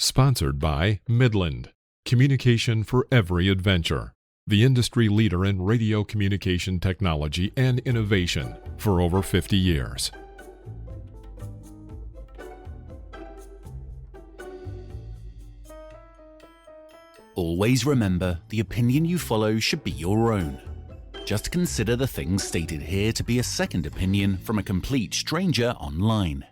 Sponsored by Midland, communication for every adventure. The industry leader in radio communication technology and innovation for over 50 years. Always remember, the opinion you follow should be your own. Just consider the things stated here to be a second opinion from a complete stranger online.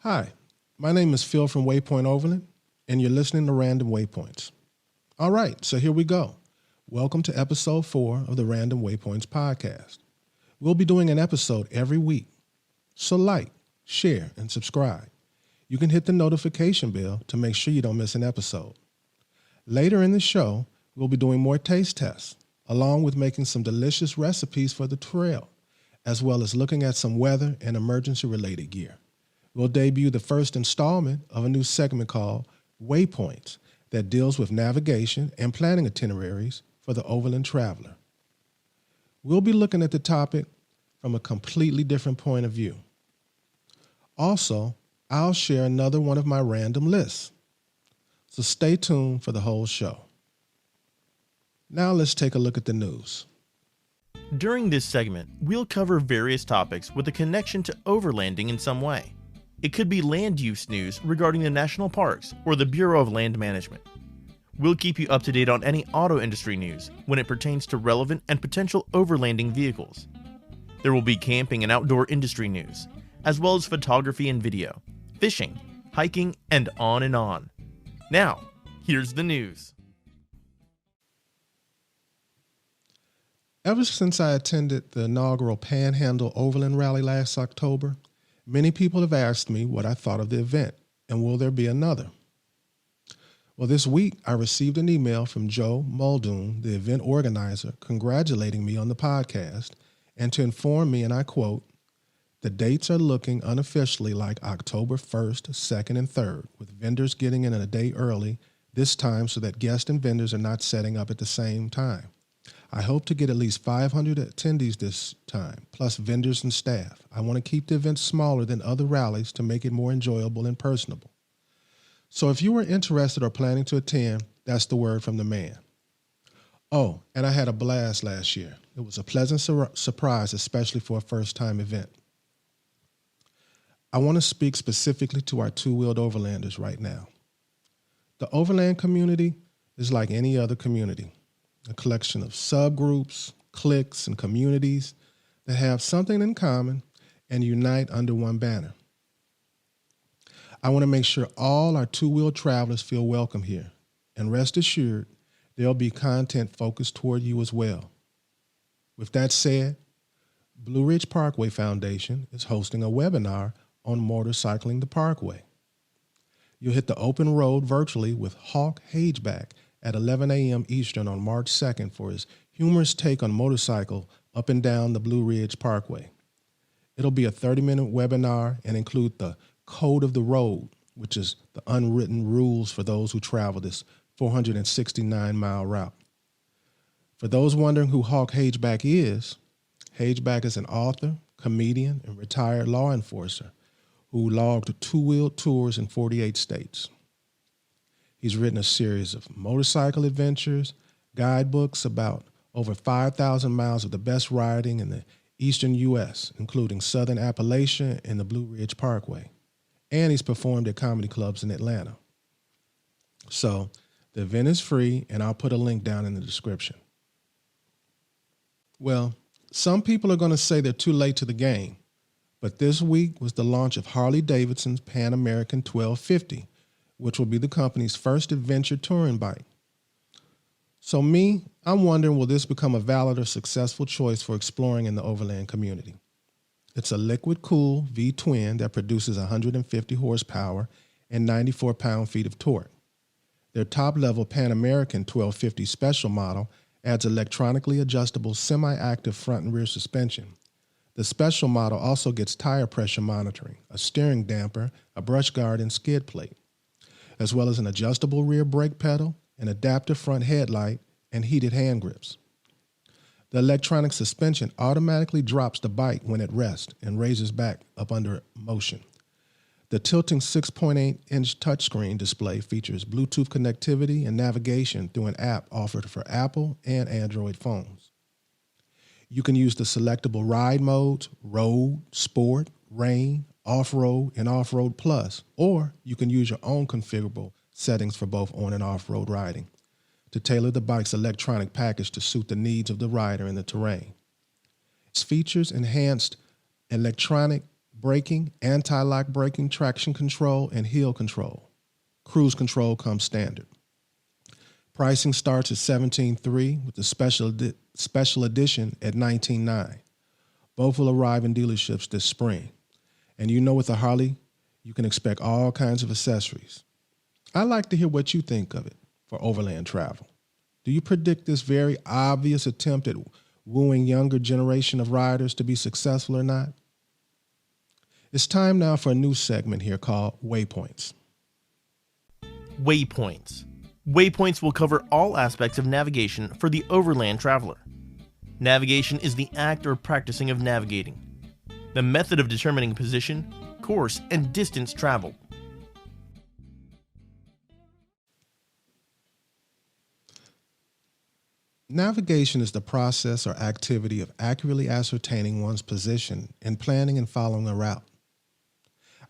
Hi, my name is Phil from Waypoint Overland, and you're listening to Random Waypoints. All right, so here we go. Welcome to episode 4 of the Random Waypoints podcast. We'll be doing an episode every week, so like, share, and subscribe. You can hit the notification bell to make sure you don't miss an episode. Later in the show, we'll be doing more taste tests, along with making some delicious recipes for the trail, as well as looking at some weather and emergency-related gear. We'll debut the first installment of a new segment called Waypoints that deals with navigation and planning itineraries for the overland traveler. We'll be looking at the topic from a completely different point of view. Also, I'll share another one of my random lists. So stay tuned for the whole show. Now let's take a look at the news. During this segment, we'll cover various topics with a connection to overlanding in some way. It could be land use news regarding the national parks or the Bureau of Land Management. We'll keep you up to date on any auto industry news when it pertains to relevant and potential overlanding vehicles. There will be camping and outdoor industry news, as well as photography and video, fishing, hiking, and on and on. Now, here's the news. Ever since I attended the inaugural Panhandle Overland Rally last October, many people have asked me what I thought of the event, and will there be another? Well, this week I received an email from Joe Muldoon, the event organizer, congratulating me on the podcast and to inform me, and I quote, "The dates are looking unofficially like October 1st, 2nd, and 3rd, with vendors getting in a day early this time so that guests and vendors are not setting up at the same time. I hope to get at least 500 attendees this time, plus vendors and staff. I want to keep the event smaller than other rallies to make it more enjoyable and personable. So if you were interested or planning to attend, that's the word from the man. Oh, and I had a blast last year. It was a pleasant surprise, especially for a first-time event. I want to speak specifically to our two-wheeled overlanders right now. The overland community is like any other community. A collection of subgroups, cliques, and communities that have something in common and unite under one banner. I want to make sure all our two-wheel travelers feel welcome here, and rest assured, there'll be content focused toward you as well. With that said, Blue Ridge Parkway Foundation is hosting a webinar on motorcycling the Parkway. You'll hit the open road virtually with Hawk Hageback at 11 a.m. Eastern on March 2nd for his humorous take on motorcycle up and down the Blue Ridge Parkway. It'll be a 30-minute webinar and include the Code of the Road, which is the unwritten rules for those who travel this 469-mile route. For those wondering who Hawk Hageback is an author, comedian, and retired law enforcer who logged two-wheeled tours in 48 states. He's written a series of motorcycle adventures, guidebooks about over 5,000 miles of the best riding in the eastern U.S., including Southern Appalachia and the Blue Ridge Parkway. And he's performed at comedy clubs in Atlanta. So the event is free, and I'll put a link down in the description. Well, some people are going to say they're too late to the game, but this week was the launch of Harley-Davidson's Pan American 1250, which will be the company's first adventure touring bike. So I'm wondering, will this become a valid or successful choice for exploring in the overland community? It's a liquid-cooled V-twin that produces 150 horsepower and 94 pound-feet of torque. Their top-level Pan American 1250 special model adds electronically adjustable semi-active front and rear suspension. The special model also gets tire pressure monitoring, a steering damper, a brush guard, and skid plate, as well as an adjustable rear brake pedal an adaptive front headlight, and heated hand grips. The electronic suspension automatically drops the bike when at rest and raises back up under motion. The tilting 6.8-inch touchscreen display features Bluetooth connectivity and navigation through an app offered for Apple and Android phones. You can use the selectable ride modes, road, sport, rain, off-road, and off-road plus, or you can use your own configurable settings for both on and off-road riding to tailor the bike's electronic package to suit the needs of the rider and the terrain. Its features enhanced electronic braking, anti-lock braking, traction control, and hill control. Cruise control comes standard. Pricing starts at $17,300 with the special edition at $19,900. Both will arrive in dealerships this spring. And you know with a Harley, you can expect all kinds of accessories. I'd like to hear what you think of it for overland travel. Do you predict this very obvious attempt at wooing younger generation of riders to be successful or not? It's time now for a new segment here called Waypoints. Waypoints. Waypoints will cover all aspects of navigation for the overland traveler. Navigation is the act or practicing of navigating, the method of determining position, course, and distance traveled. Navigation is the process or activity of accurately ascertaining one's position and planning and following a route.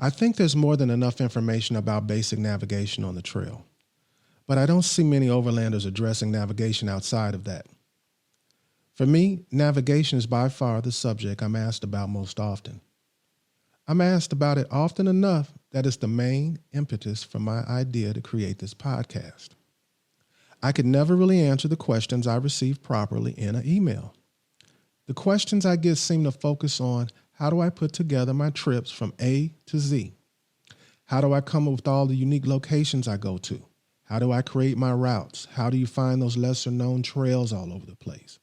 I think there's more than enough information about basic navigation on the trail, but I don't see many overlanders addressing navigation outside of that. For me, navigation is by far the subject I'm asked about most often. I'm asked about it often enough that it's the main impetus for my idea to create this podcast. I could never really answer the questions I receive properly in an email. The questions I get seem to focus on how do I put together my trips from A to Z? How do I come up with all the unique locations I go to? How do I create my routes? How do you find those lesser known trails all over the place?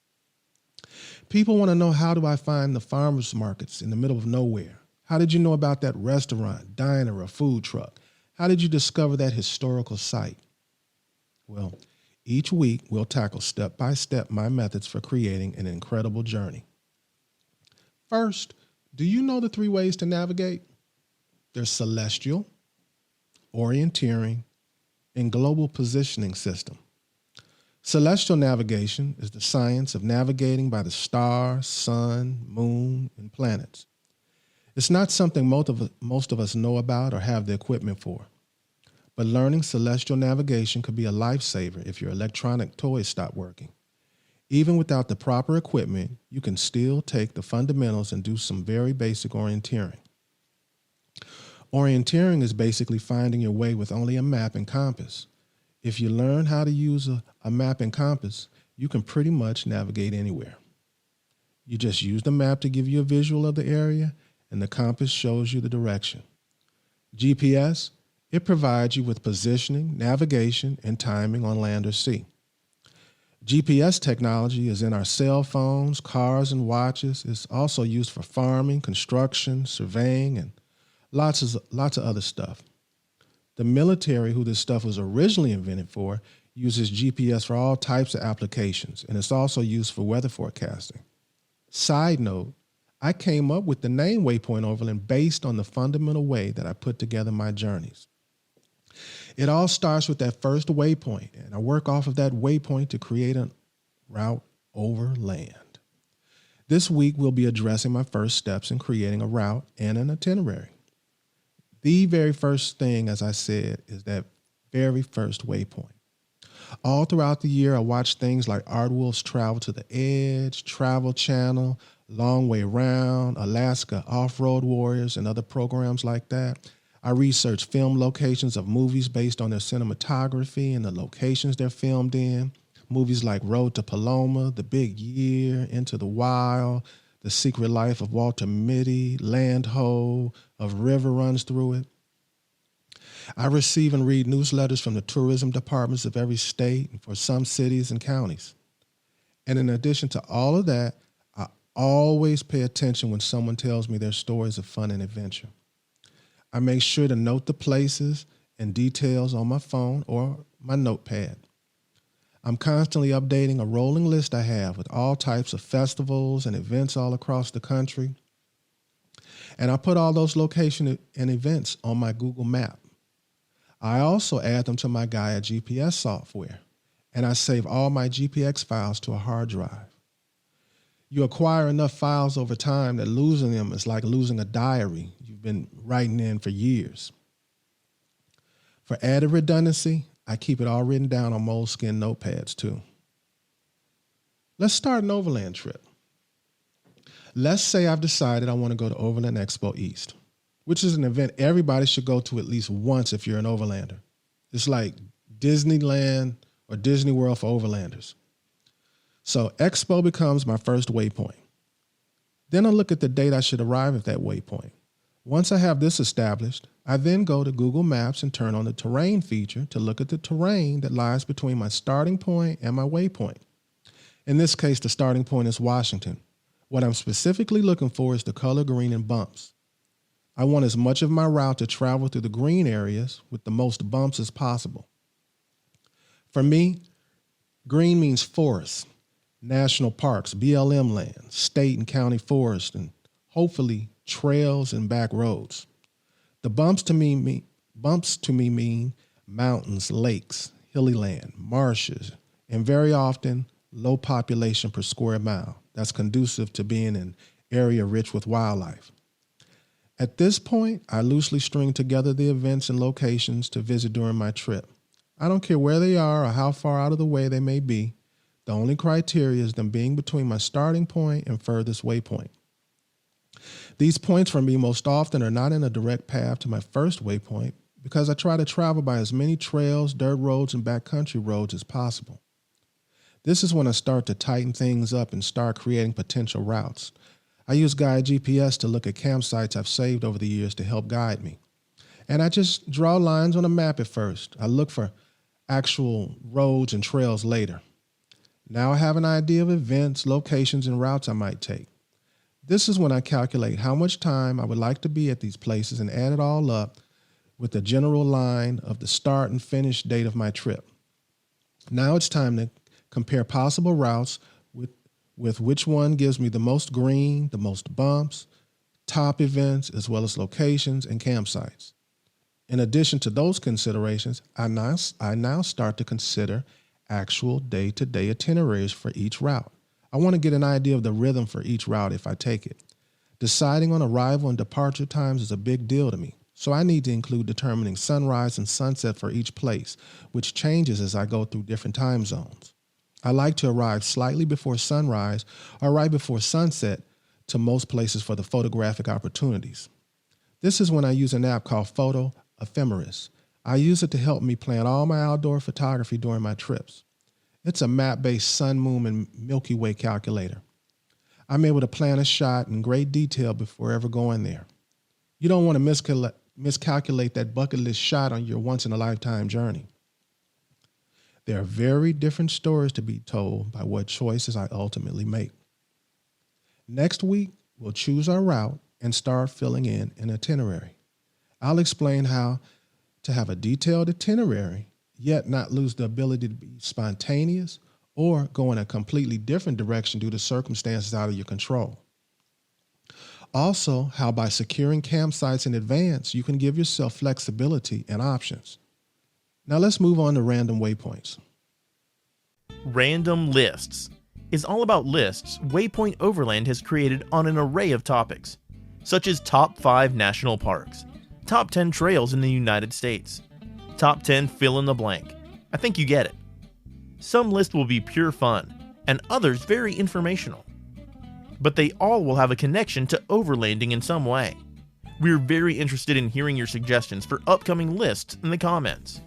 People want to know, how do I find the farmers markets in the middle of nowhere? How did you know about that restaurant, diner, or food truck? How did you discover that historical site? Well, each week we'll tackle step by step my methods for creating an incredible journey. First, do you know the 3 ways to navigate? There's celestial, orienteering, and global positioning system. Celestial navigation is the science of navigating by the stars, sun, moon, and planets. It's not something most of us know about or have the equipment for. But learning celestial navigation could be a lifesaver if your electronic toys stop working. Even without the proper equipment, you can still take the fundamentals and do some very basic orienteering. Orienteering is basically finding your way with only a map and compass. If you learn how to use a map and compass, you can pretty much navigate anywhere. You just use the map to give you a visual of the area, and the compass shows you the direction. GPS, it provides you with positioning, navigation, and timing on land or sea. GPS technology is in our cell phones, cars, and watches. It's also used for farming, construction, surveying, and lots of other stuff. The military, who this stuff was originally invented for, uses GPS for all types of applications, and it's also used for weather forecasting. Side note, I came up with the name Waypoint Overland based on the fundamental way that I put together my journeys. It all starts with that first waypoint, and I work off of that waypoint to create a route over land. This week, we'll be addressing my first steps in creating a route and an itinerary. The very first thing, as I said, is that very first waypoint. All throughout the year, I watch things like Art Wolf's Travel to the Edge, Travel Channel, Long Way Round, Alaska Off-Road Warriors, and other programs like that. I research film locations of movies based on their cinematography and the locations they're filmed in. Movies like Road to Paloma, The Big Year, Into the Wild, The Secret Life of Walter Mitty, Land Ho, Of River Runs Through It. I receive and read newsletters from the tourism departments of every state and for some cities and counties. And in addition to all of that, I always pay attention when someone tells me their stories of fun and adventure. I make sure to note the places and details on my phone or my notepad. I'm constantly updating a rolling list I have with all types of festivals and events all across the country. And I put all those locations and events on my Google map. I also add them to my Gaia GPS software, and I save all my GPX files to a hard drive. You acquire enough files over time that losing them is like losing a diary you've been writing in for years. For added redundancy, I keep it all written down on moleskin notepads too. Let's start an overland trip. Let's say I've decided I want to go to Overland Expo East, which is an event everybody should go to at least once if you're an overlander. It's like Disneyland or Disney World for overlanders. So Expo becomes my first waypoint. Then I look at the date I should arrive at that waypoint. Once I have this established, I then go to Google Maps and turn on the terrain feature to look at the terrain that lies between my starting point and my waypoint. In this case, the starting point is Washington. What I'm specifically looking for is the color green and bumps. I want as much of my route to travel through the green areas with the most bumps as possible. For me, green means forests, national parks, BLM land, state and county forests, and hopefully trails and back roads. The bumps to me mean mountains, lakes, hilly land, marshes, and very often low population per square mile. That's conducive to being an area rich with wildlife. At this point, I loosely string together the events and locations to visit during my trip. I don't care where they are or how far out of the way they may be. The only criteria is them being between my starting point and furthest waypoint. These points for me most often are not in a direct path to my first waypoint because I try to travel by as many trails, dirt roads, and backcountry roads as possible. This is when I start to tighten things up and start creating potential routes. I use Gaia GPS to look at campsites I've saved over the years to help guide me. And I just draw lines on a map at first. I look for actual roads and trails later. Now I have an idea of events, locations, and routes I might take. This is when I calculate how much time I would like to be at these places and add it all up with the general line of the start and finish date of my trip. Now it's time to compare possible routes with which one gives me the most green, the most bumps, top events, as well as locations and campsites. In addition to those considerations, I now start to consider actual day-to-day itineraries for each route. I want to get an idea of the rhythm for each route if I take it. Deciding on arrival and departure times is a big deal to me, so I need to include determining sunrise and sunset for each place, which changes as I go through different time zones. I like to arrive slightly before sunrise or right before sunset to most places for the photographic opportunities. This is when I use an app called Photo Ephemeris. I use it to help me plan all my outdoor photography during my trips. It's a map-based sun, moon, and Milky Way calculator. I'm able to plan a shot in great detail before ever going there. You don't want to miscalculate that bucket list shot on your once-in-a-lifetime journey. There are very different stories to be told by what choices I ultimately make. Next week, we'll choose our route and start filling in an itinerary. I'll explain how to have a detailed itinerary, yet not lose the ability to be spontaneous or go in a completely different direction due to circumstances out of your control. Also, how by securing campsites in advance, you can give yourself flexibility and options. Now let's move on to random waypoints. Random Lists is all about lists Waypoint Overland has created on an array of topics, such as top 5 national parks, top 10 trails in the United States, top 10 fill in the blank. I think you get it. Some lists will be pure fun, and others very informational. But they all will have a connection to overlanding in some way. We're very interested in hearing your suggestions for upcoming lists in the comments.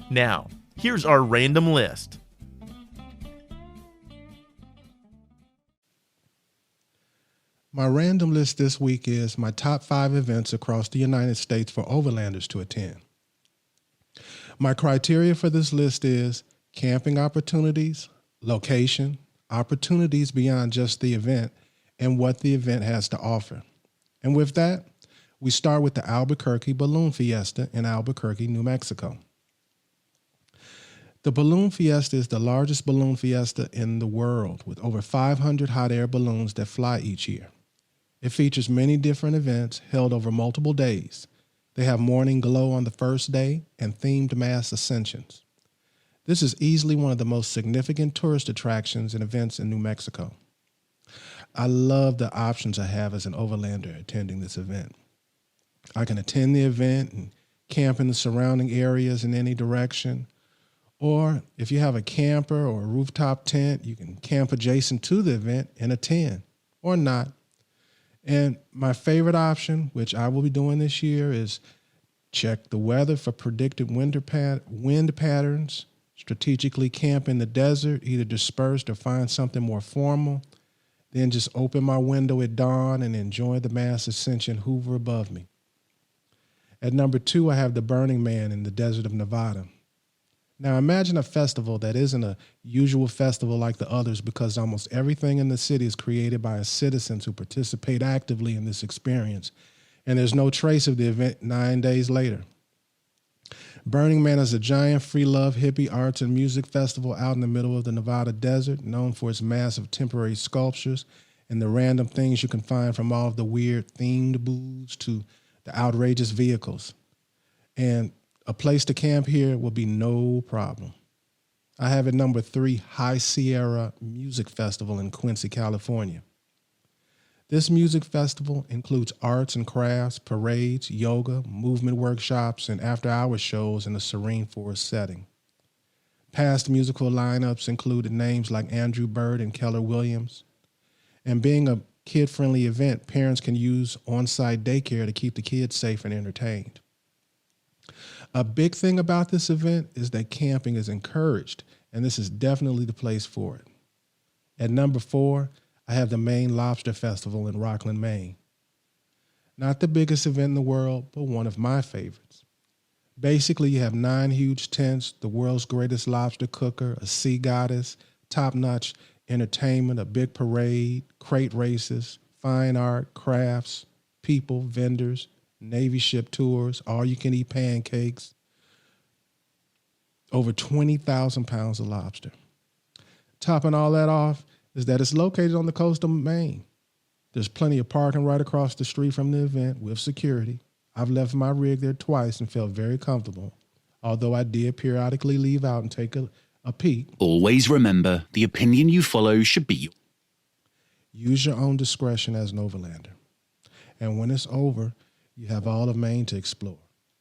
Now, here's our random list. My random list this week is my top 5 events across the United States for overlanders to attend. My criteria for this list is camping opportunities, location, opportunities beyond just the event, and what the event has to offer. And with that, we start with the Albuquerque Balloon Fiesta in Albuquerque, New Mexico. The Balloon Fiesta is the largest balloon fiesta in the world, with over 500 hot air balloons that fly each year. It features many different events held over multiple days. They have morning glow on the first day and themed mass ascensions. This is easily one of the most significant tourist attractions and events in New Mexico. I love the options I have as an overlander attending this event. I can attend the event and camp in the surrounding areas in any direction. Or if you have a camper or a rooftop tent, you can camp adjacent to the event and attend, or not. And my favorite option, which I will be doing this year, is check the weather for predicted wind patterns, strategically camp in the desert, either dispersed or find something more formal, then just open my window at dawn and enjoy the mass ascension hover above me. At number 2, I have the Burning Man in the desert of Nevada. Now imagine a festival that isn't a usual festival like the others, because almost everything in the city is created by citizens who participate actively in this experience, and there's no trace of the event 9 days later. Burning Man is a giant free love hippie arts and music festival out in the middle of the Nevada desert, known for its massive temporary sculptures and the random things you can find, from all of the weird themed booths to the outrageous vehicles. And a place to camp here will be no problem. I have at number 3, High Sierra Music Festival in Quincy, California. This music festival includes arts and crafts, parades, yoga, movement workshops, and after-hours shows in a serene forest setting. Past musical lineups included names like Andrew Bird and Keller Williams. And being a kid-friendly event, parents can use on-site daycare to keep the kids safe and entertained. A big thing about this event is that camping is encouraged, and this is definitely the place for it. At number 4, I have the Maine Lobster Festival in Rockland, Maine. Not the biggest event in the world, but one of my favorites. Basically, you have 9 huge tents, the world's greatest lobster cooker, a sea goddess, top-notch entertainment, a big parade, crate races, fine art, crafts, people, vendors, Navy ship tours, all-you-can-eat pancakes, over 20,000 pounds of lobster. Topping all that off is that it's located on the coast of Maine. There's plenty of parking right across the street from the event with security. I've left my rig there twice and felt very comfortable, although I did periodically leave out and take a peek. Always remember, the opinion you follow should be yours. Use your own discretion as an overlander. And when it's over, you have all of Maine to explore,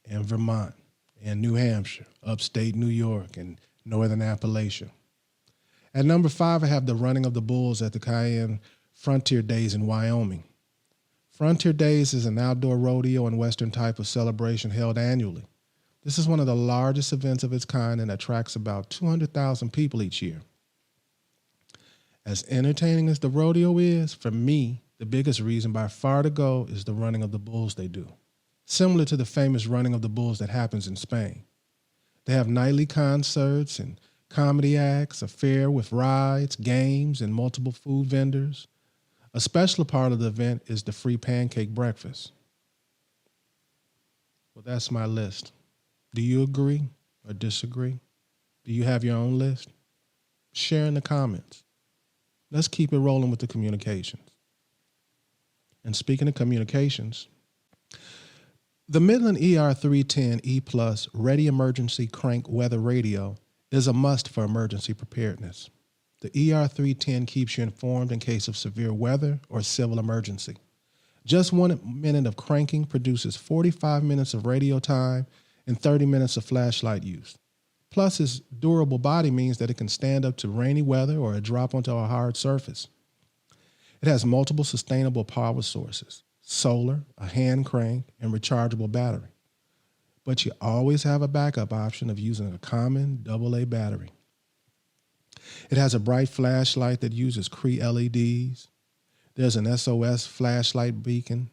and Vermont, and New Hampshire, upstate New York, and northern Appalachia. At number 5, I have the Running of the Bulls at the Cayenne Frontier Days in Wyoming. Frontier Days is an outdoor rodeo and western type of celebration held annually. This is one of the largest events of its kind and attracts about 200,000 people each year. As entertaining as the rodeo is, for me, the biggest reason by far to go is the Running of the Bulls they do, similar to the famous Running of the Bulls that happens in Spain. They have nightly concerts and comedy acts, a fair with rides, games, and multiple food vendors. A special part of the event is the free pancake breakfast. Well, that's my list. Do you agree or disagree? Do you have your own list? Share in the comments. Let's keep it rolling with the communications. And speaking of communications, the Midland ER310 E+ Ready Emergency Crank Weather Radio is a must for emergency preparedness. The ER310 keeps you informed in case of severe weather or civil emergency. Just 1 minute of cranking produces 45 minutes of radio time and 30 minutes of flashlight use. Plus, its durable body means that it can stand up to rainy weather or a drop onto a hard surface. It has multiple sustainable power sources, solar, a hand crank, and rechargeable battery. But you always have a backup option of using a common AA battery. It has a bright flashlight that uses Cree LEDs. There's an SOS flashlight beacon.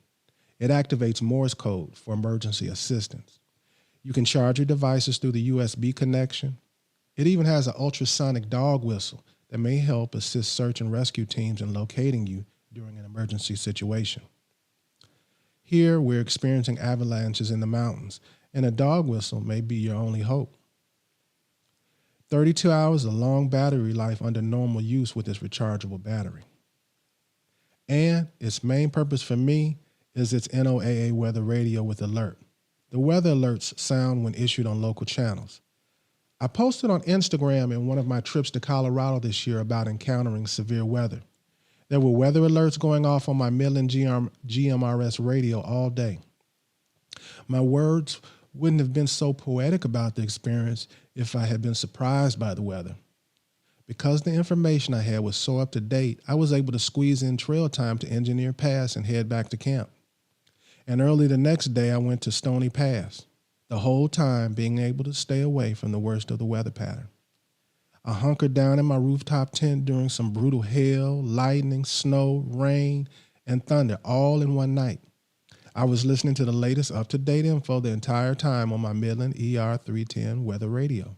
It activates Morse code for emergency assistance. You can charge your devices through the USB connection. It even has an ultrasonic dog whistle that may help assist search and rescue teams in locating you during an emergency situation. Here, we're experiencing avalanches in the mountains, and a dog whistle may be your only hope. 32 hours is a long battery life under normal use with this rechargeable battery. And its main purpose for me is its NOAA weather radio with alert. The weather alerts sound when issued on local channels. I posted on Instagram in one of my trips to Colorado this year about encountering severe weather. There were weather alerts going off on my Midland GMRS radio all day. My words wouldn't have been so poetic about the experience if I had been surprised by the weather. Because the information I had was so up to date, I was able to squeeze in trail time to Engineer Pass and head back to camp. And early the next day, I went to Stony Pass, the whole time being able to stay away from the worst of the weather pattern. I hunkered down in my rooftop tent during some brutal hail, lightning, snow, rain, and thunder all in one night. I was listening to the latest up-to-date info the entire time on my Midland ER310 weather radio.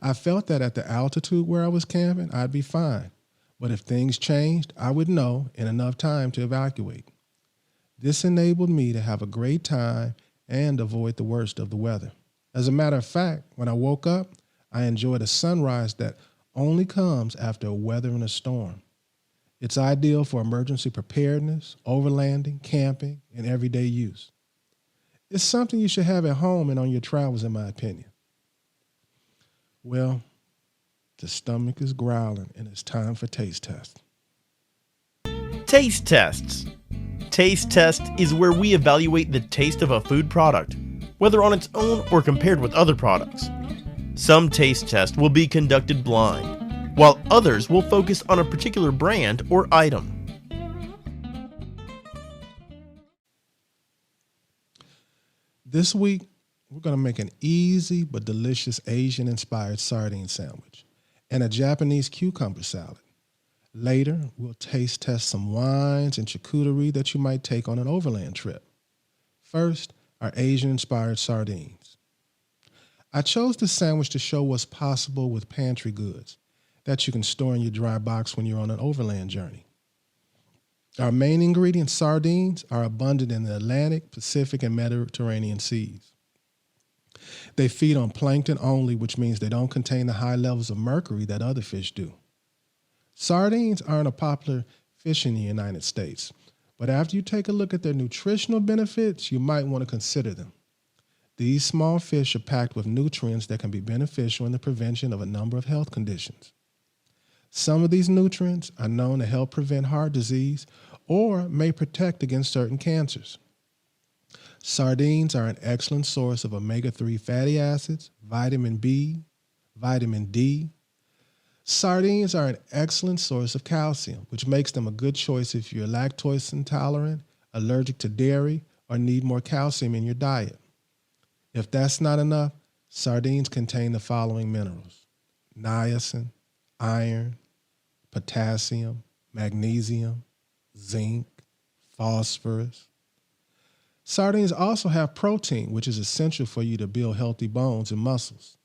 I felt that at the altitude where I was camping, I'd be fine. But if things changed, I would know in enough time to evacuate. This enabled me to have a great time and avoid the worst of the weather. As a matter of fact, when I woke up, I enjoyed a sunrise that only comes after a weather and a storm. It's ideal for emergency preparedness, overlanding, camping, and everyday use. It's something you should have at home and on your travels, in my opinion. Well, the stomach is growling, and it's time for taste test. Taste tests. Taste test is where we evaluate the taste of a food product, whether on its own or compared with other products. Some taste tests will be conducted blind, while others will focus on a particular brand or item. This week, we're going to make an easy but delicious Asian-inspired sardine sandwich and a Japanese cucumber salad. Later, we'll taste test some wines and charcuterie that you might take on an overland trip. First, our Asian-inspired sardines. I chose this sandwich to show what's possible with pantry goods that you can store in your dry box when you're on an overland journey. Our main ingredient, sardines, are abundant in the Atlantic, Pacific, and Mediterranean seas. They feed on plankton only, which means they don't contain the high levels of mercury that other fish do. Sardines aren't a popular fish in the United States, but after you take a look at their nutritional benefits, you might want to consider them. These small fish are packed with nutrients that can be beneficial in the prevention of a number of health conditions. Some of these nutrients are known to help prevent heart disease or may protect against certain cancers. Sardines are an excellent source of omega-3 fatty acids, vitamin B, vitamin D. Sardines are an excellent source of calcium, which makes them a good choice if you're lactose intolerant, allergic to dairy, or need more calcium in your diet. If that's not enough, sardines contain the following minerals: niacin, iron, potassium, magnesium, zinc, phosphorus. Sardines also have protein, which is essential for you to build healthy bones and muscles.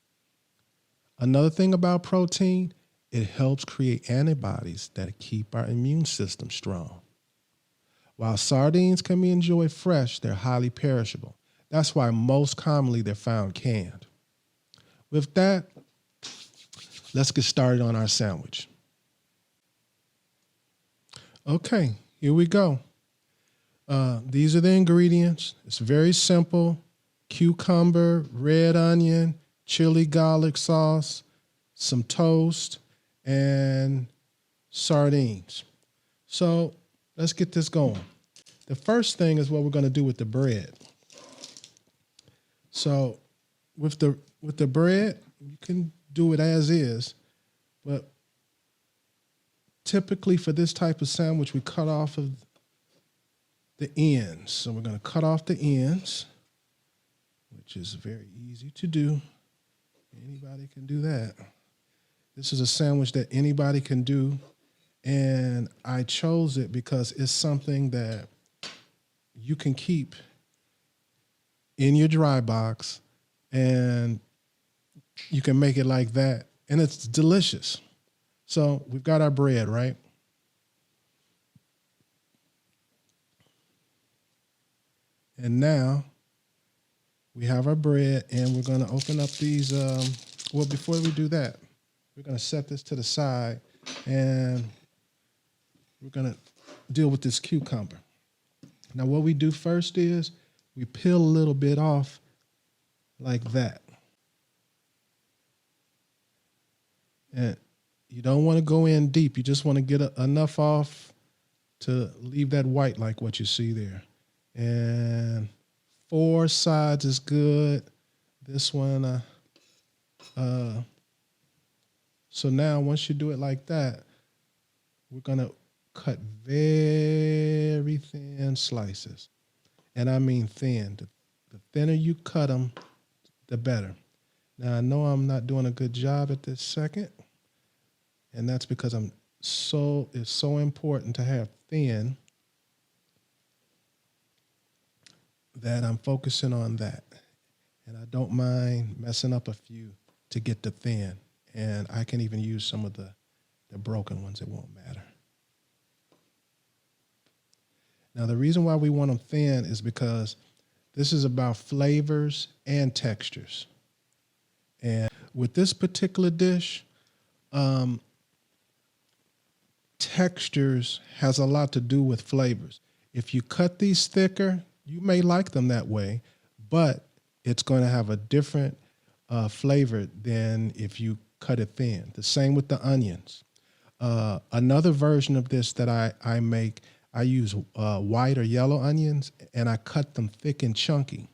Another thing about protein, it helps create antibodies that keep our immune system strong. While sardines can be enjoyed fresh, they're highly perishable. That's why most commonly they're found canned. With that, let's get started on our sandwich. Okay, here we go. These are the ingredients. It's very simple: cucumber, red onion, chili garlic sauce, some toast, and sardines. So let's get this going. The first thing is what we're going to do with the bread. So with the bread, you can do it as is, but typically for this type of sandwich, we cut off of the ends. So we're going to cut off the ends, which is very easy to do. Anybody can do that. This is a sandwich that anybody can do, and I chose it because it's something that you can keep in your dry box, and you can make it like that, and it's delicious. So we've got our bread, right? And now we have our bread, and we're going to open up these Well, before we do that, we're going to set this to the side and we're going to deal with this cucumber. Now, what we do first is we peel a little bit off like that. And you don't want to go in deep. You just want to get enough off to leave that white like what you see there. And 4 sides is good. This one, so now once you do it like that, we're going to cut very thin slices. And I mean thin. The thinner you cut them, the better. Now, I know I'm not doing a good job at this second, and that's because it's so important to have thin that I'm focusing on that. And I don't mind messing up a few to get the thin. And I can even use some of the broken ones. It won't matter. Now, the reason why we want them thin is because this is about flavors and textures. And with this particular dish, textures has a lot to do with flavors. If you cut these thicker, you may like them that way, but it's going to have a different flavor than if you cut it thin. The same with the onions. Another version of this that I make, I use white or yellow onions, and I cut them thick and chunky.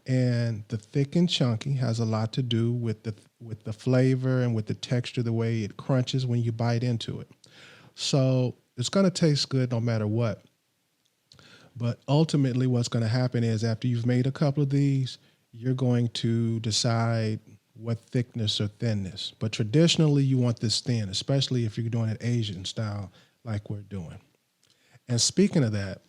And the thick and chunky has a lot to do with the flavor and with the texture, the way it crunches when you bite into it. So it's going to taste good no matter what. But ultimately what's going to happen is after you've made a couple of these, you're going to decide what thickness or thinness. But traditionally, you want this thin, especially if you're doing it Asian style like we're doing. And speaking of that,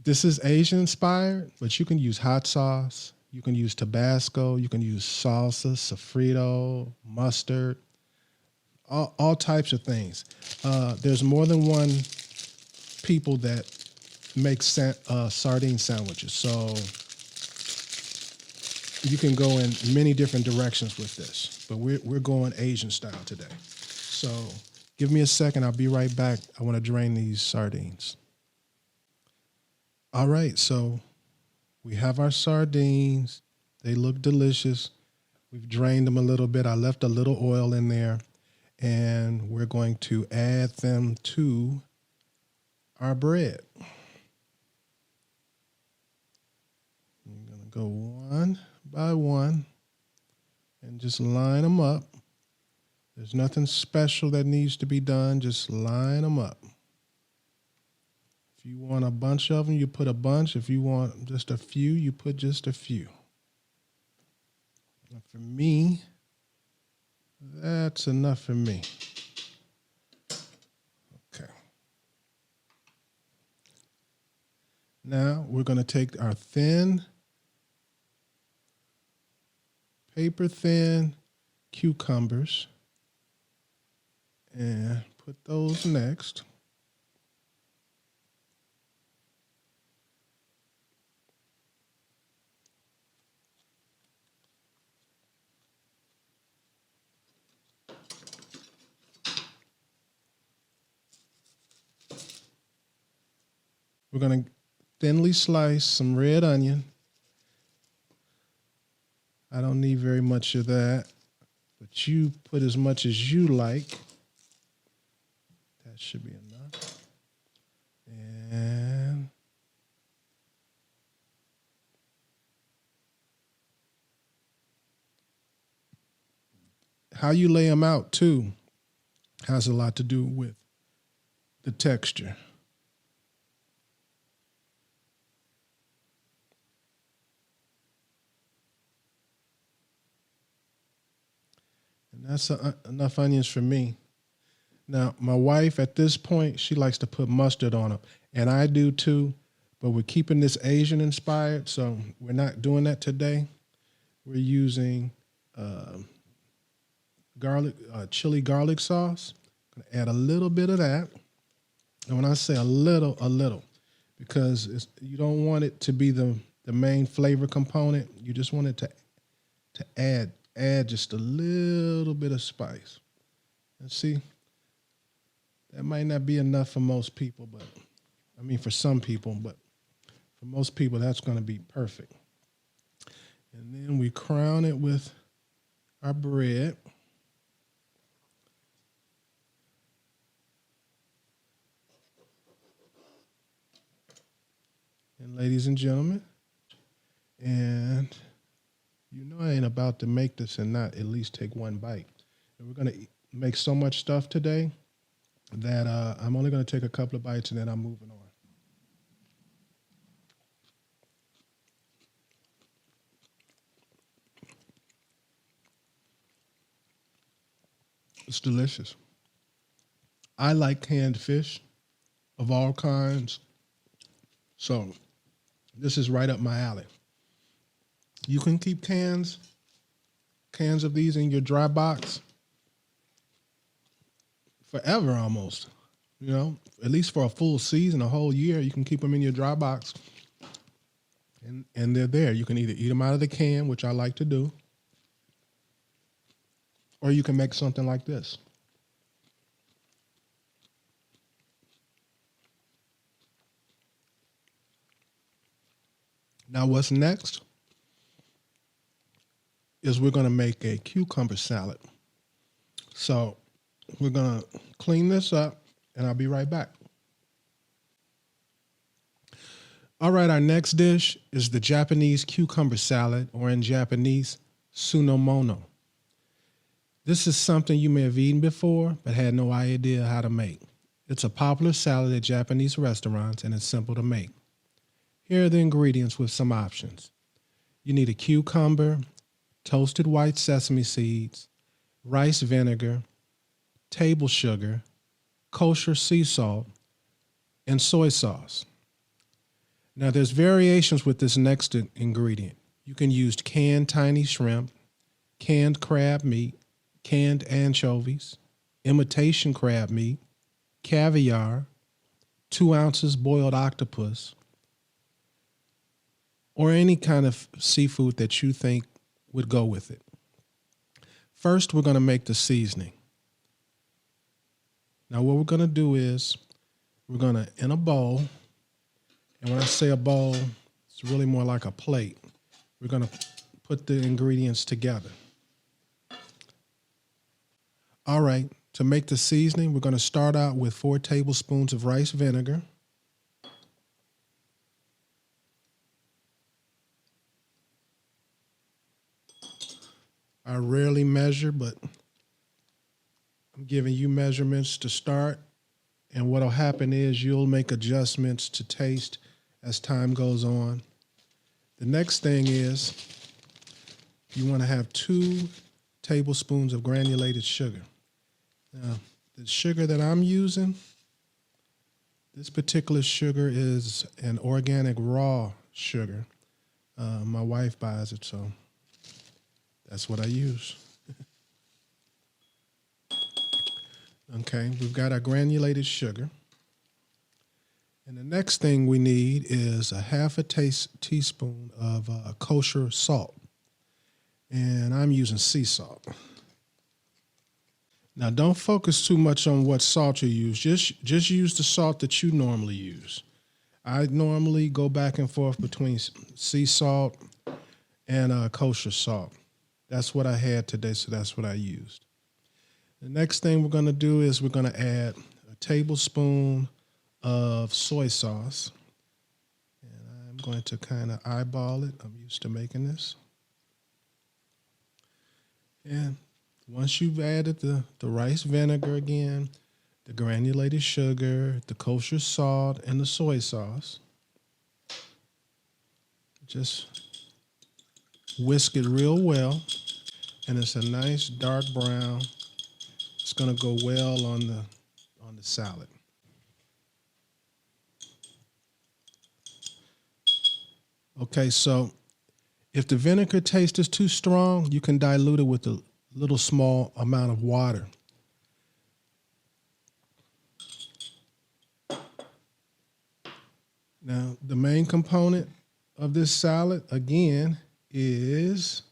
this is Asian inspired, but you can use hot sauce, you can use Tabasco, you can use salsa, sofrito, mustard, all types of things. There's more than one people that make sardine sandwiches, so you can go in many different directions with this, but we're going Asian style today. So give me a second, I'll be right back. I want to drain these sardines. All right, so we have our sardines. They look delicious. We've drained them a little bit. I left a little oil in there, and we're going to add them to our bread. I'm going to go one by one and just line them up. There's nothing special that needs to be done. Just line them up. If you want a bunch of them, you put a bunch. If you want just a few, you put just a few. And for me, that's enough for me. Okay. Now we're going to take our thin, paper thin cucumbers and put those next. We're going to thinly slice some red onion. I don't need very much of that, but you put as much as you like. That should be enough. And how you lay them out, too, has a lot to do with the texture. And that's enough onions for me. Now, my wife, at this point, she likes to put mustard on them. And I do too, but we're keeping this Asian inspired, so we're not doing that today. We're using chili garlic sauce. I'm gonna add a little bit of that. And when I say a little, because you don't want it to be the main flavor component. You just want it to to add just a little bit of spice. And see, that might not be enough for most people, but I mean for some people, but for most people that's going to be perfect. And then we crown it with our bread. And ladies and gentlemen, and you know I ain't about to make this and not at least take one bite. And we're going to make so much stuff today that I'm only going to take a couple of bites and then I'm moving on. It's delicious. I like canned fish of all kinds, so this is right up my alley. You can keep cans of these in your dry box forever almost, you know, at least for a full season, a whole year. You can keep them in your dry box and they're there. You can either eat them out of the can, which I like to do, or you can make something like this. Now what's next is we're going to make a cucumber salad. So we're going to clean this up and I'll be right back. All right, our next dish is the Japanese cucumber salad, or in Japanese, sunomono. This is something you may have eaten before but had no idea how to make. It's a popular salad at Japanese restaurants and it's simple to make. Here are the ingredients with some options. You need a cucumber, toasted white sesame seeds, rice vinegar, table sugar, kosher sea salt, and soy sauce. Now there's variations with this next ingredient. You can use canned tiny shrimp, canned crab meat, canned anchovies, imitation crab meat, caviar, 2 ounces boiled octopus, or any kind of seafood that you think would go with it. First, we're going to make the seasoning. Now, what we're going to do is we're going to, in a bowl, and when I say a bowl, it's really more like a plate. We're going to put the ingredients together. All right, to make the seasoning, we're going to start out with 4 tablespoons of rice vinegar. I rarely measure, but I'm giving you measurements to start. And what'll happen is you'll make adjustments to taste as time goes on. The next thing is you want to have 2 tablespoons of granulated sugar. Now, the sugar that I'm using, this particular sugar is an organic raw sugar. My wife buys it, so that's what I use. Okay, we've got our granulated sugar. And the next thing we need is a half a teaspoon of kosher salt. And I'm using sea salt. Now, don't focus too much on what salt you use. Just use the salt that you normally use. I normally go back and forth between sea salt and kosher salt. That's what I had today, so that's what I used. The next thing we're going to do is we're going to add a tablespoon of soy sauce. And I'm going to kind of eyeball it. I'm used to making this. And once you've added the rice vinegar again, the granulated sugar, the kosher salt, and the soy sauce, just whisk it real well. And it's a nice dark brown. It's going to go well on the salad. Okay, so if the vinegar taste is too strong, you can dilute it with a little small amount of water. Now, the main component of this salad, again, is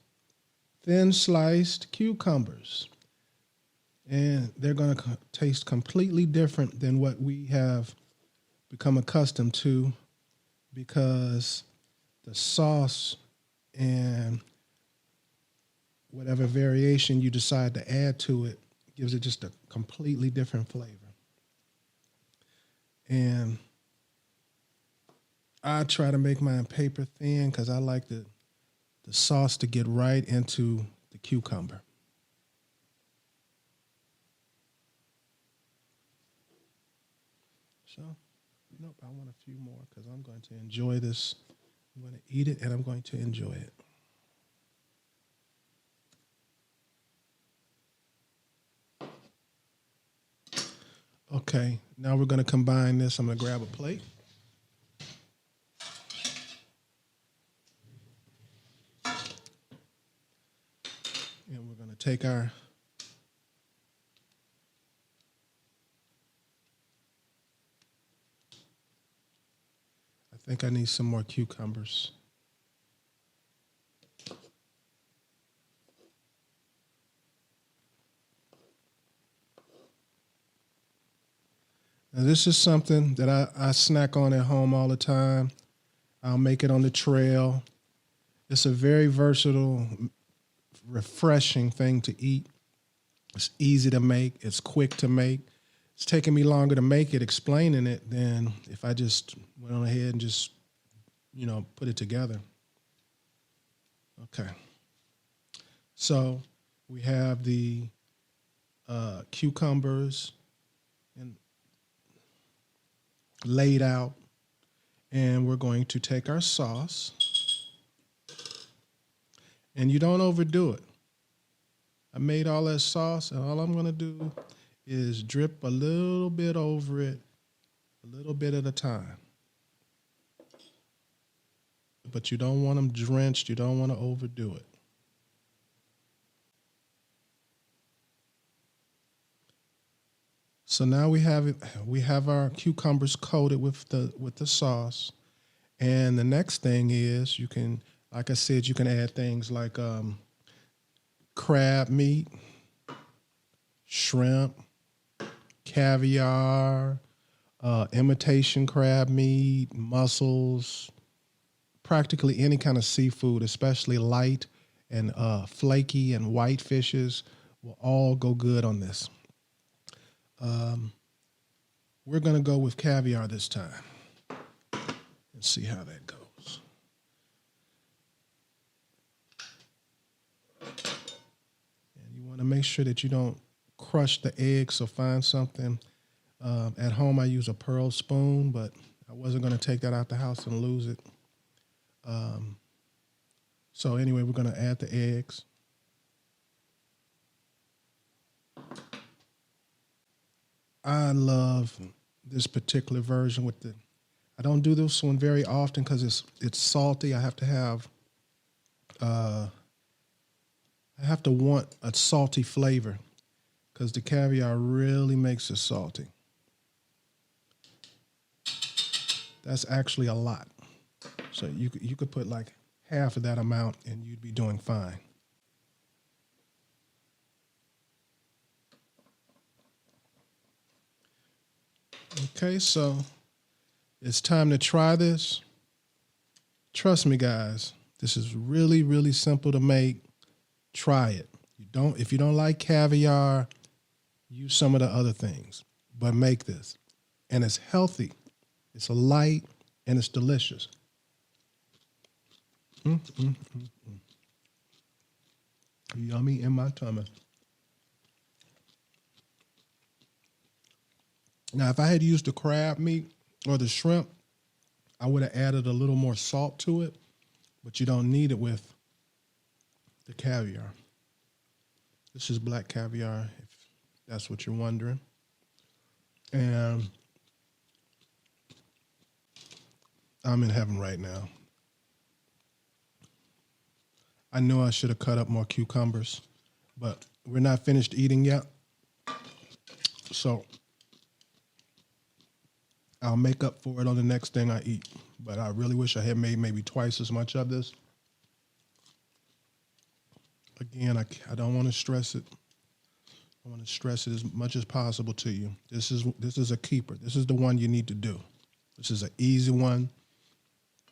thin sliced cucumbers. And they're going to taste completely different than what we have become accustomed to, because the sauce and whatever variation you decide to add to it gives it just a completely different flavor. And I try to make mine paper thin because I like the sauce to get right into the cucumber. So, nope, I want a few more because I'm going to enjoy this. I'm going to eat it and I'm going to enjoy it. Okay, now we're going to combine this. I'm going to grab a plate. And we're going to take our I think I need some more cucumbers. Now this is something that I snack on at home all the time. I'll make it on the trail. It's a very versatile, refreshing thing to eat. It's easy to make. It's quick to make. It's taking me longer to make it, explaining it, than if I just went on ahead and just, put it together. Okay. So we have the cucumbers and laid out, and we're going to take our sauce, and you don't overdo it. I made all that sauce, and all I'm going to do is drip a little bit over it, a little bit at a time. But you don't want them drenched. You don't want to overdo it. So now we have our cucumbers coated with the sauce, and the next thing is you can, like I said, you can add things like crab meat, shrimp, caviar, imitation crab meat, mussels, practically any kind of seafood, especially light and flaky and white fishes, will all go good on this. We're going to go with caviar this time and see how that goes. And you want to make sure that you don't crush the egg, so find something. At home, I use a pearl spoon, but I wasn't going to take that out the house and lose it. So anyway, we're going to add the eggs. I love this particular version with the, I don't do this one very often because it's salty. I have to want a salty flavor because the caviar really makes it salty. That's actually a lot. So you could put like half of that amount and you'd be doing fine. Okay, so it's time to try this. Trust me, guys, this is really, really simple to make. Try it. If you don't like caviar, use some of the other things, but make this. And it's healthy. It's light and it's delicious. Yummy in my tummy. Now, if I had used the crab meat or the shrimp, I would have added a little more salt to it, but you don't need it with the caviar. This is black caviar, if that's what you're wondering. And I'm in heaven right now. I know I should have cut up more cucumbers, but we're not finished eating yet. So I'll make up for it on the next thing I eat. But I really wish I had made maybe twice as much of this. again, I don't want to stress it. I want to stress it as much as possible to you. This is a keeper. This is the one you need to do. This is an easy one.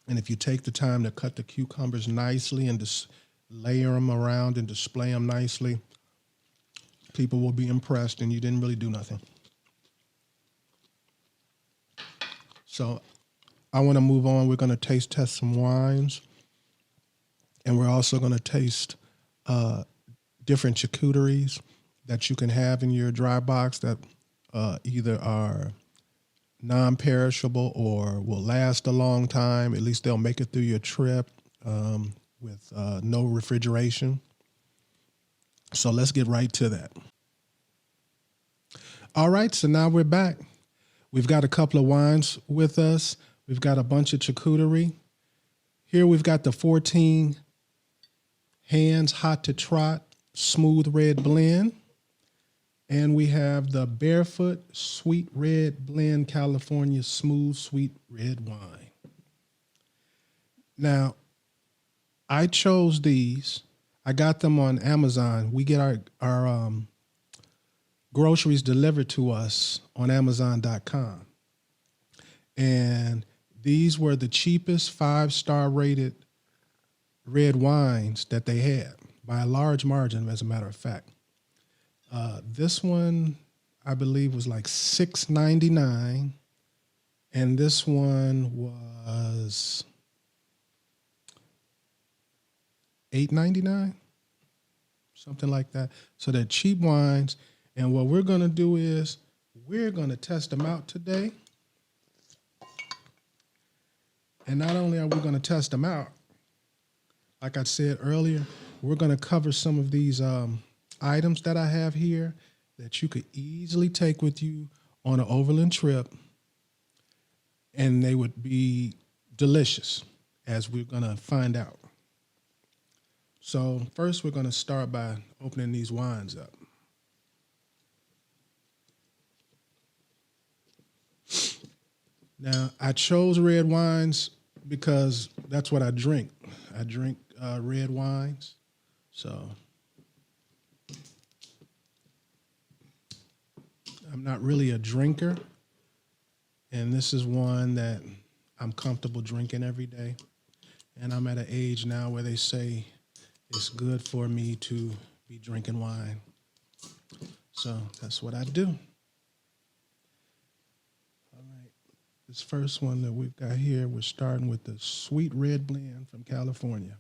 And if you take the time to cut the cucumbers nicely and just layer them around and display them nicely, people will be impressed and you didn't really do nothing. So I want to move on. We're going to taste test some wines. And we're also going to taste different charcuteries that you can have in your dry box that either are non-perishable or will last a long time. At least they'll make it through your trip with no refrigeration. So let's get right to that. All right, so now we're back. We've got a couple of wines with us. We've got a bunch of charcuterie. Here we've got the 14 Hands Hot to Trot Smooth Red Blend. And we have the Barefoot Sweet Red Blend California Smooth Sweet Red Wine. Now, I chose these. I got them on Amazon. We get our groceries delivered to us on Amazon.com. And these were the cheapest 5-star rated red wines that they had by a large margin, as a matter of fact. This one, I believe, was like $6.99, and this one was $8.99, something like that. So they're cheap wines, and what we're going to do is we're going to test them out today. And not only are we going to test them out, like I said earlier, we're going to cover some of these items that I have here that you could easily take with you on an overland trip, and they would be delicious, as we're going to find out. So first, we're going to start by opening these wines up. Now, I chose red wines because that's what I drink. I drink red wines, so I'm not really a drinker, and this is one that I'm comfortable drinking every day. And I'm at an age now where they say it's good for me to be drinking wine. So that's what I do. All right, this first one that we've got here, we're starting with the Sweet Red Blend from California.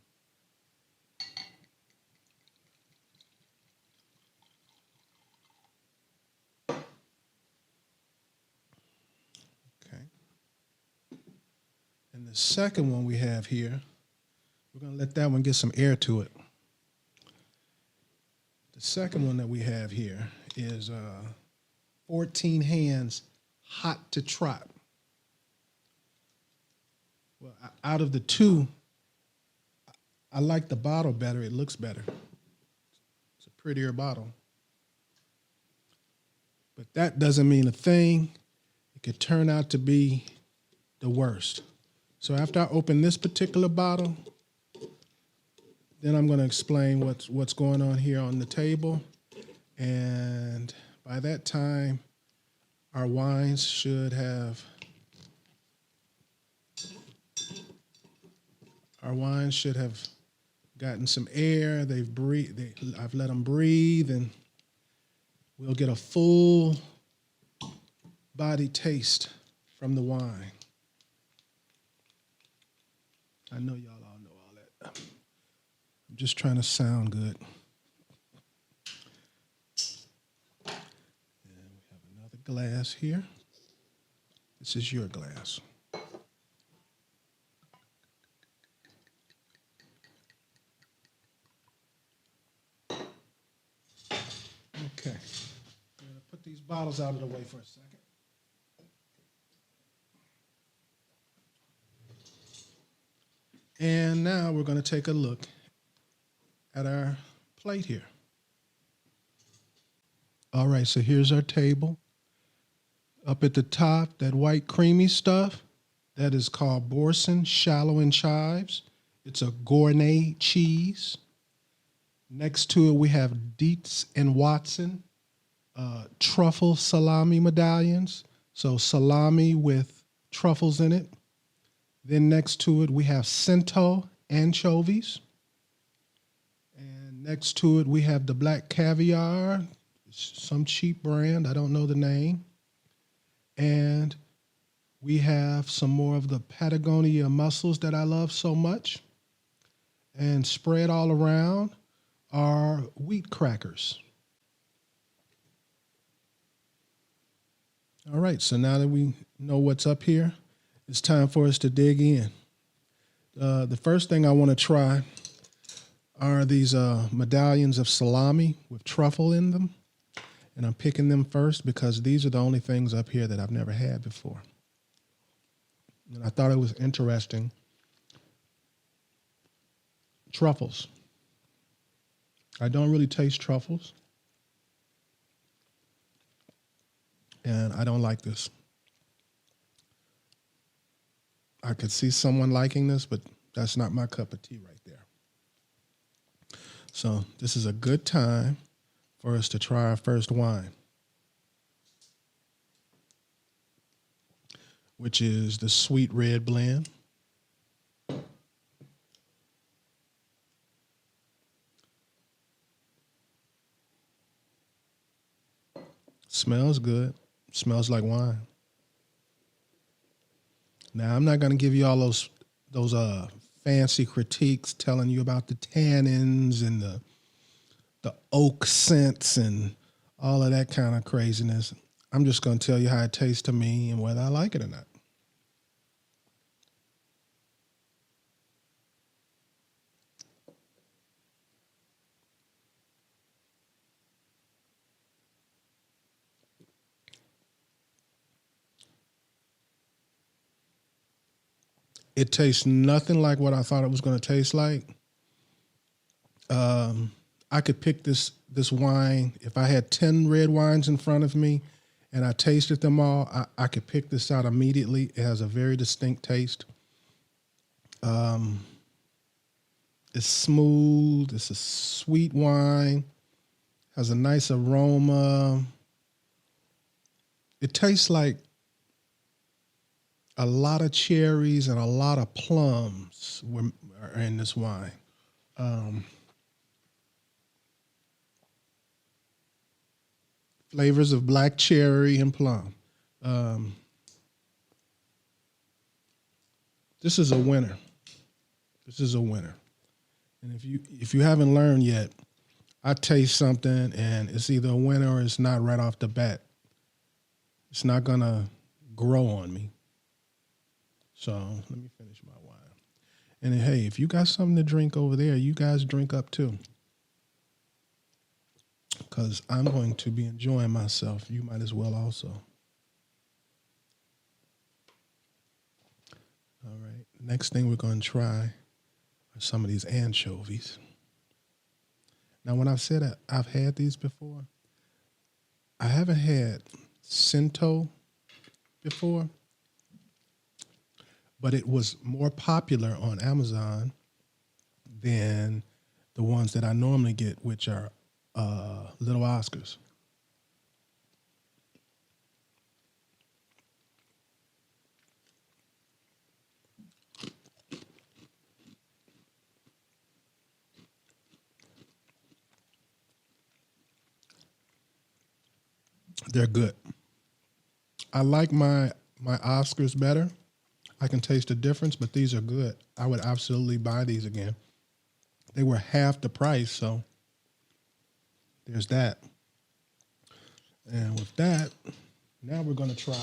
And the second one we have here, we're going to let that one get some air to it. The second one that we have here is 14 Hands Hot to Trot. Well, out of the two, I like the bottle better. It looks better. It's a prettier bottle. But that doesn't mean a thing. It could turn out to be the worst. So after I open this particular bottle, then I'm going to explain what's going on here on the table. And by that time, our wines should have gotten some air. I've let them breathe, and we'll get a full body taste from the wine. I know y'all all know all that. I'm just trying to sound good. And we have another glass here. This is your glass. Okay. I'm going to put these bottles out of the way for a second. And now we're going to take a look at our plate here. All right, so here's our table. Up at the top, that white creamy stuff, that is called Boursin Shallow and Chives. It's a Gournay cheese. Next to it, we have Dietz and Watson truffle salami medallions. So salami with truffles in it. Then next to it, we have Cento anchovies. And next to it, we have the black caviar, some cheap brand, I don't know the name. And we have some more of the Patagonia mussels that I love so much. And spread all around are wheat crackers. All right, so now that we know what's up here, it's time for us to dig in. The first thing I want to try are these medallions of salami with truffle in them. And I'm picking them first because these are the only things up here that I've never had before. And I thought it was interesting. Truffles. I don't really taste truffles. And I don't like this. I could see someone liking this, but that's not my cup of tea right there. So this is a good time for us to try our first wine, which is the Sweet Red Blend. Smells good. Smells like wine. Now, I'm not going to give you all those fancy critiques telling you about the tannins and the oak scents and all of that kind of craziness. I'm just going to tell you how it tastes to me and whether I like it or not. It tastes nothing like what I thought it was going to taste like. I could pick this wine. If I had 10 red wines in front of me and I tasted them all, I could pick this out immediately. It has a very distinct taste. It's smooth. It's a sweet wine. Has a nice aroma. It tastes like a lot of cherries and a lot of plums are in this wine. Flavors of black cherry and plum. This is a winner. This is a winner. And if you haven't learned yet, I taste something and it's either a winner or it's not right off the bat. It's not gonna grow on me. So let me finish my wine. And then, hey, if you got something to drink over there, you guys drink up too. Because I'm going to be enjoying myself. You might as well also. All right. Next thing we're going to try are some of these anchovies. Now, when I've said that I've had these before, I haven't had Cento before, but it was more popular on Amazon than the ones that I normally get, which are Little Oscars. They're good. I like my Oscars better. I can taste the difference, but these are good. I would absolutely buy these again. They were half the price, so there's that. And with that, now we're going to try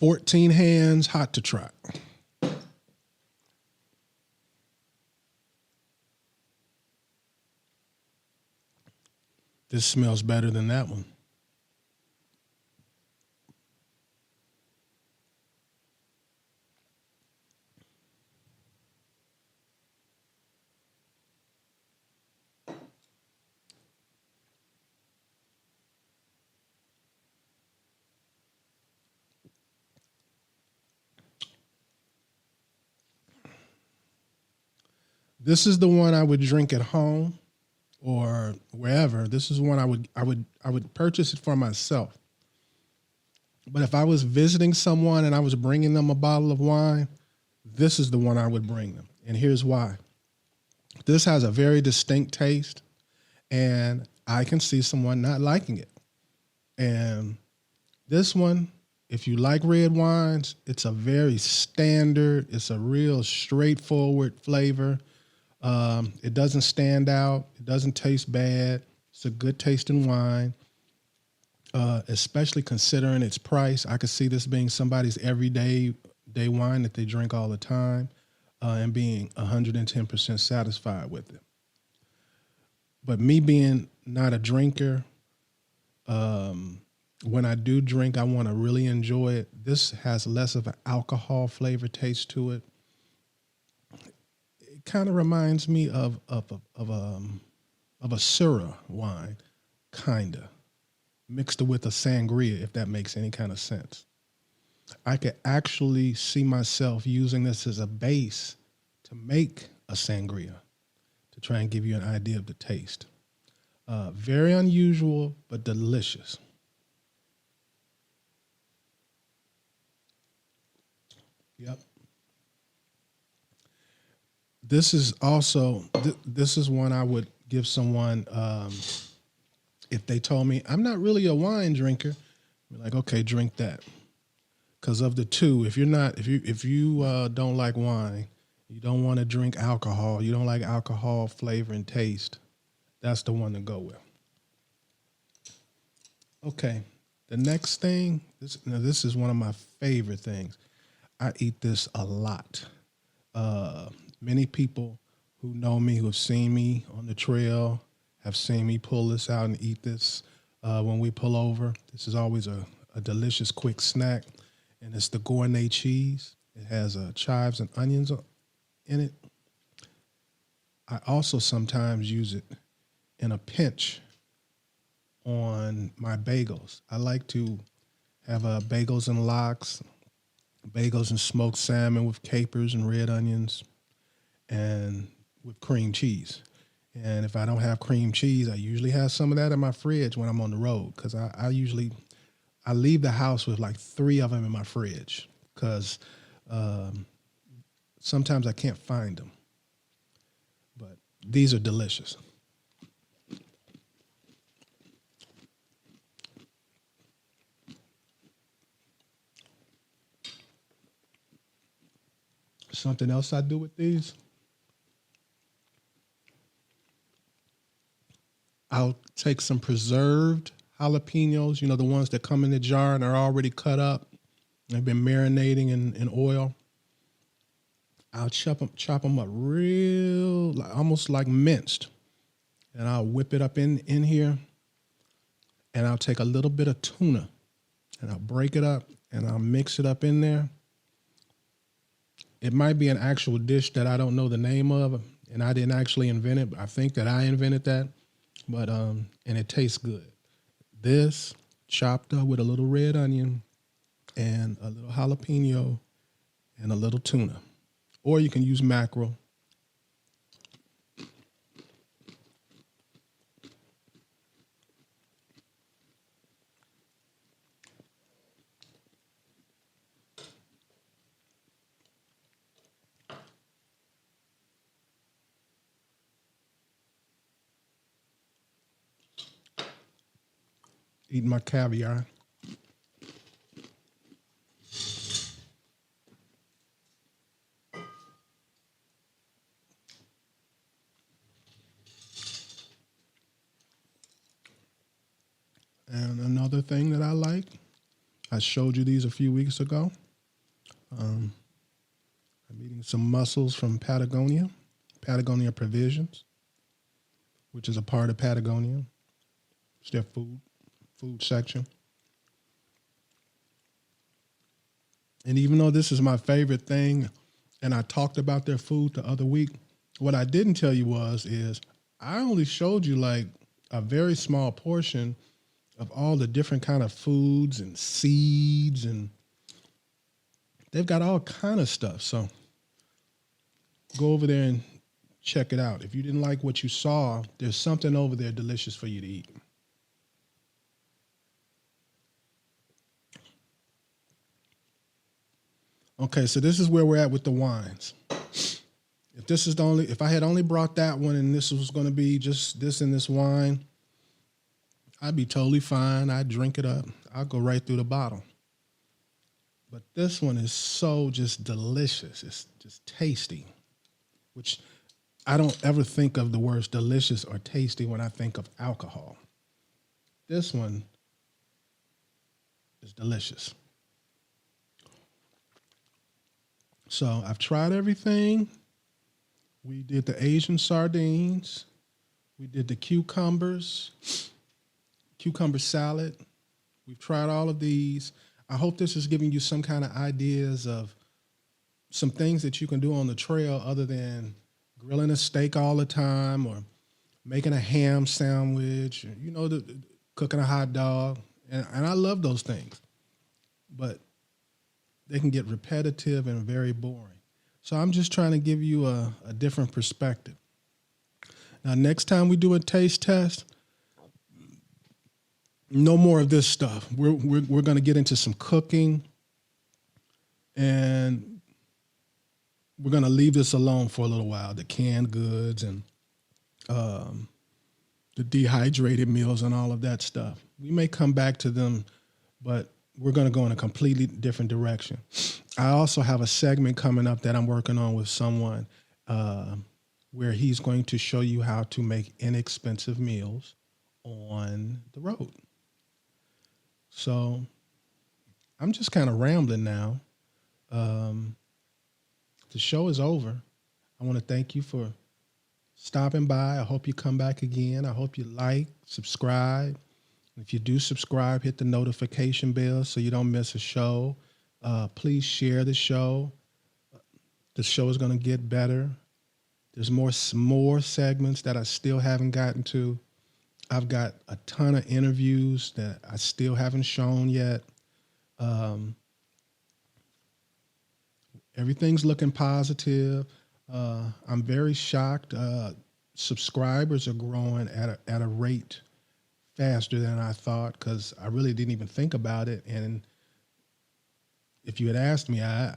14 Hands Hot to Try. This smells better than that one. This is the one I would drink at home or wherever. This is one I would purchase it for myself. But if I was visiting someone and I was bringing them a bottle of wine, this is the one I would bring them. And here's why. This has a very distinct taste, and I can see someone not liking it. And this one, if you like red wines, it's a very standard, it's a real straightforward flavor. It doesn't stand out. It doesn't taste bad. It's a good tasting wine, especially considering its price. I could see this being somebody's everyday wine that they drink all the time, and being 110% satisfied with it. But me being not a drinker, when I do drink, I want to really enjoy it. This has less of an alcohol flavor taste to it. It kind of reminds me of a Syrah wine, kinda mixed with a sangria, if that makes any kind of sense. I could actually see myself using this as a base to make a sangria, to try and give you an idea of the taste. Very unusual, but delicious. Yep. This is also, this is one I would give someone, if they told me, I'm not really a wine drinker, I'd be like, okay, drink that. Because of the two, if you don't like wine, you don't want to drink alcohol, you don't like alcohol flavor and taste, that's the one to go with. Okay, the next thing, this is one of my favorite things. I eat this a lot. Many people who know me, who have seen me on the trail, have seen me pull this out and eat this when we pull over. This is always a delicious, quick snack, and it's the gourmet cheese. It has chives and onions in it. I also sometimes use it in a pinch on my bagels. I like to have bagels and lox, bagels and smoked salmon with capers and red onions, and with cream cheese. And if I don't have cream cheese, I usually have some of that in my fridge when I'm on the road, because I leave the house with like 3 of them in my fridge, because sometimes I can't find them. But these are delicious. Something else I do with these, I'll take some preserved jalapenos, the ones that come in the jar and are already cut up. They've been marinating in oil. I'll chop them up real, almost like minced. And I'll whip it up in here. And I'll take a little bit of tuna and I'll break it up and I'll mix it up in there. It might be an actual dish that I don't know the name of, and I didn't actually invent it, but I think that I invented that. But and it tastes good. This chopped up with a little red onion and a little jalapeno and a little tuna. Or you can use mackerel. Eating my caviar. And another thing that I like, I showed you these a few weeks ago. I'm eating some mussels from Patagonia Provisions, which is a part of Patagonia. It's their food section. And even though this is my favorite thing, and I talked about their food the other week, what I didn't tell you is I only showed you like a very small portion of all the different kind of foods and seeds, and they've got all kind of stuff. So go over there and check it out. If you didn't like what you saw, there's something over there delicious for you to eat. Okay, so this is where we're at with the wines. If I had only brought that one and this was going to be just this and this wine, I'd be totally fine. I'd drink it up. I'll go right through the bottle. But this one is so just delicious. It's just tasty, which I don't ever think of the words delicious or tasty when I think of alcohol. This one is delicious. So I've tried everything. We did the Asian sardines. We did the cucumber salad. We've tried all of these. I hope this is giving you some kind of ideas of some things that you can do on the trail other than grilling a steak all the time or making a ham sandwich, or, cooking a hot dog. And I love those things. But they can get repetitive and very boring. So I'm just trying to give you a different perspective. Now, next time we do a taste test, no more of this stuff. We're going to get into some cooking, and we're going to leave this alone for a little while, the canned goods and the dehydrated meals and all of that stuff. We may come back to them, but we're going to go in a completely different direction. I also have a segment coming up that I'm working on with someone where he's going to show you how to make inexpensive meals on the road. So I'm just kind of rambling now. The show is over. I want to thank you for stopping by. I hope you come back again. I hope you like, subscribe. If you do subscribe, hit the notification bell so you don't miss a show. Please share the show. The show is going to get better. There's more segments that I still haven't gotten to. I've got a ton of interviews that I still haven't shown yet. Everything's looking positive. I'm very shocked. Subscribers are growing at a rate faster than I thought because I really didn't even think about it. And if you had asked me, I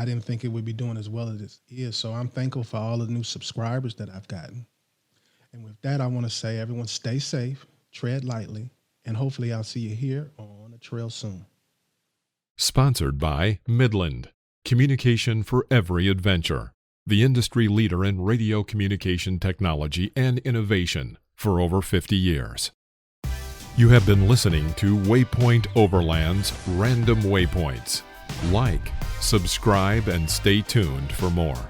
didn't think it would be doing as well as it is. So I'm thankful for all the new subscribers that I've gotten. And with that, I want to say, everyone stay safe, tread lightly, and hopefully I'll see you here on the trail soon. Sponsored by Midland, communication for every adventure, the industry leader in radio communication technology and innovation for over 50 years. You have been listening to Waypoint Overland's Random Waypoints. Like, subscribe, and stay tuned for more.